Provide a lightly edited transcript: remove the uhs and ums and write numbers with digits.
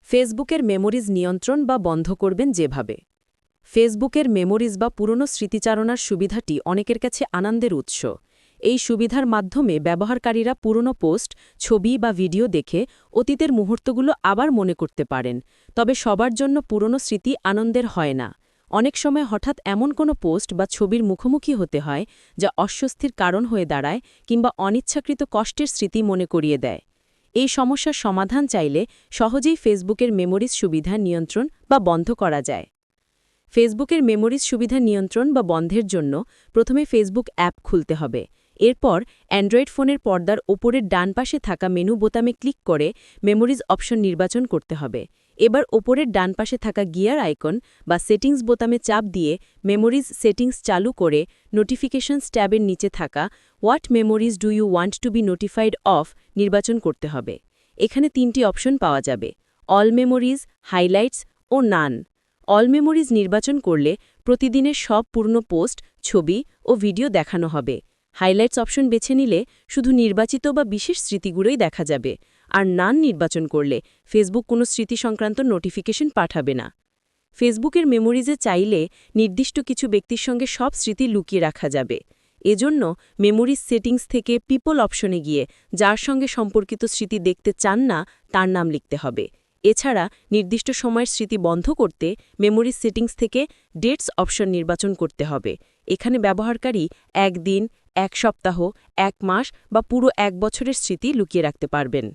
ফেসবুকের মেমোরিজ নিয়ন্ত্রণ বা বন্ধ করবেন যেভাবে। ফেসবুকের মেমোরিজ বা পুরনো স্মৃতিচারণার সুবিধাটি অনেকের কাছে আনন্দের উৎস। এই সুবিধার মাধ্যমে ব্যবহারকারীরা পুরনো পোস্ট, ছবি বা ভিডিও দেখে অতীতের মুহূর্তগুলো আবার মনে করতে পারেন। তবে সবার জন্য পুরনো স্মৃতি আনন্দের হয় না। অনেক সময় হঠাৎ এমন কোনো পোস্ট বা ছবির মুখোমুখি হতে হয় যা অস্বস্তির কারণ হয়ে দাঁড়ায় কিংবা অনিচ্ছাকৃত কষ্টের স্মৃতি মনে করিয়ে দেয়। এই সমস্যার সমাধান চাইলে সহজেই ফেসবুকের মেমোরিজ সুবিধা নিয়ন্ত্রণ বা বন্ধ করা যায়। ফেসবুকের মেমোরিজ সুবিধা নিয়ন্ত্রণ বা বন্ধের জন্য প্রথমে ফেসবুক অ্যাপ খুলতে হবে। এরপর অ্যান্ড্রয়েড ফোনের পর্দার ওপরের ডান পাশে থাকা মেনু বোতামে ক্লিক করে মেমোরিজ অপশন নির্বাচন করতে হবে। এবার ওপরের ডান পাশে থাকা গিয়ার আইকন বা সেটিংস বোতামে চাপ দিয়ে মেমোরিজ সেটিংস চালু করে নোটিফিকেশনস ট্যাবের নিচে থাকা what memories do you want to be notified of নির্বাচন করতে হবে। এখানে 3টি অপশন পাওয়া যাবে: অল মেমোরিজ, হাইলাইটস ও নান। অল মেমোরিজ নির্বাচন করলে প্রতিদিনের সব পুরনো পোস্ট, ছবি ও ভিডিও দেখানো হবে। হাইলাইটস অপশন বেছে নিলে শুধু নির্বাচিত বা বিশেষ স্মৃতিগুলোই দেখা যাবে। আর নান নির্বাচন করলে ফেসবুক কোনো স্মৃতি সংক্রান্ত নোটিফিকেশন পাঠাবে না। ফেসবুকের মেমোরিজে চাইলে নির্দিষ্ট কিছু ব্যক্তির সঙ্গে সব স্মৃতি লুকিয়ে রাখা যাবে। এজন্য মেমোরিজ সেটিংস থেকে পিপল অপশনে গিয়ে যার সঙ্গে সম্পর্কিত স্মৃতি দেখতে চান না তার নাম লিখতে হবে। এছাড়া নির্দিষ্ট সময়ের স্মৃতি বন্ধ করতে মেমোরিজ সেটিংস থেকে ডেটস অপশন নির্বাচন করতে হবে। এখানে ব্যবহারকারী 1 দিন, 1 সপ্তাহ, 1 মাস বা পুরো 1 বছরের স্মৃতি লুকিয়ে রাখতে পারবেন।